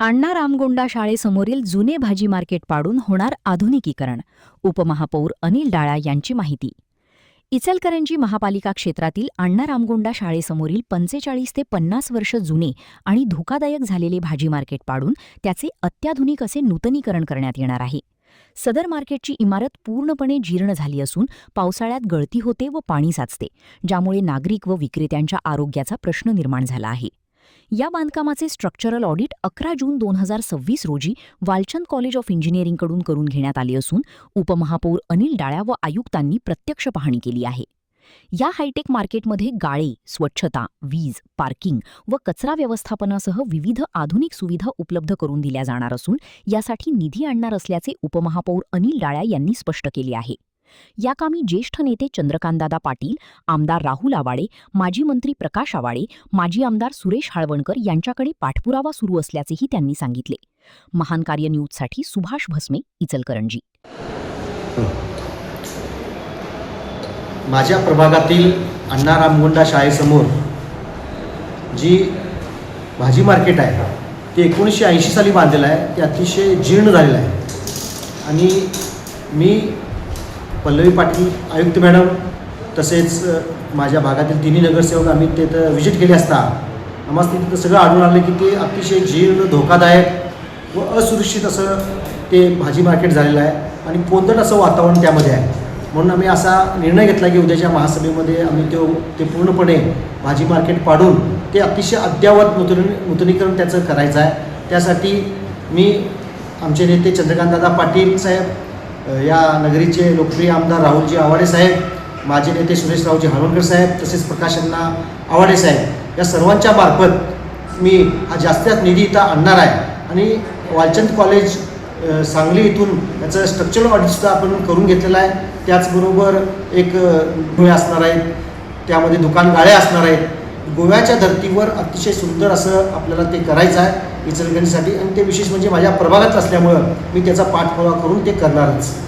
अण्णा रामगोंडा शाळेसमोरील जुने भाजी मार्केट पाडून होणार आधुनिकीकरण. उपमहापौर अनिल डाळा यांची माहिती. इचलकरंजी महापालिका क्षेत्रातील अण्णा रामगोंडा शाळेसमोरील 45 ते 50 वर्ष जुने आणि धोकादायक झालेले भाजी मार्केट पाडून त्याचे अत्याधुनिक असे नूतनीकरण करण्यात येणार आहे. सदर मार्केटची इमारत पूर्णपणे जीर्ण झाली असून पावसाळ्यात गळती होते व पाणी साचते, ज्यामुळे नागरिक व विक्रेत्यांच्या आरोग्याचा प्रश्न निर्माण झाला आहे. या बांधकामाचे स्ट्रक्चरल ऑडिट 11 जून 2026 रोजी वालचंद कॉलेज ऑफ इंजिनिअरिंगकडून करून घेण्यात आले असून उपमहापौर अनिल डाळा व आयुक्तांनी प्रत्यक्ष पाहणी केली आहे. या हायटेक मार्केटमध्ये गाळे, स्वच्छता, वीज, पार्किंग व कचरा व्यवस्थापनासह विविध आधुनिक सुविधा उपलब्ध करून दिल्या जाणार असून यासाठी निधी आणणार असल्याचे उपमहापौर अनिल डाळा यांनी स्पष्ट केले आहे. या कामी ज्येष्ठ नेते चंद्रकांतदादा पाटील, आमदार राहुल आवाडे, माजी मंत्री प्रकाश आवाडे, माजी आमदार सुरेश हाळवणकर यांच्याकडे पाठपुरावा सुरू असल्याचेही त्यांनी सांगितले. महान कार्य न्यूजसाठी सुभाष भस्मे, इचलकरंजी. माझ्या प्रभागातील अण्णा रामगोंडा शाळेसमोर जी भाजी मार्केट आहे ते 1980 साली बांधलेलं आहे. ते अतिशय जीर्ण झालेलं आहे आणि मी पल्लवी पाटील आयुक्त मॅडम तसेच माझ्या भागातील तिन्ही नगरसेवक आम्ही तिथं व्हिजिट केली असता आम्हाला तिथं सगळं आढळून आलं की ते अतिशय जीर्ण, धोकादायक व असुरक्षित असं ते भाजी मार्केट झालेलं आहे आणि कोणतं असं वातावरण त्यामध्ये आहे. म्हणून आम्ही असा निर्णय घेतला की उद्याच्या महासभेमध्ये आम्ही ते पूर्णपणे भाजी मार्केट पाडून ते अतिशय अद्ययावत नूतनीकरण त्याचं करायचं आहे. त्यासाठी मी आमचे नेते चंद्रकांतदादा पाटील साहेब, या नगरीचे लोकप्रिय आमदार राहुलजी आवाडे साहेब, माझे नेते सुरेशरावजी हाळवणकर साहेब तसेच प्रकाशअण्णा आवाडे साहेब या सर्वांच्या मार्फत मी हा जास्तीत निधी इथं आणणार आहे आणि वालचंद कॉलेज सांगली इथून याचं स्ट्रक्चरल ऑडिटसुद्धा आपण करून घेतलेलं आहे. त्याचबरोबर एक डोळे असणार आहेत, त्यामध्ये दुकान गाळे असणार आहेत. गोव्याच्या धर्तीवर अतिशय सुंदर असं आपल्याला ते करायचं आहे इचलकरंजीसाठी आणि ते विशेष म्हणजे माझ्या प्रभागात असल्यामुळं मी त्याचा पाठपुरावा करून ते करणारच.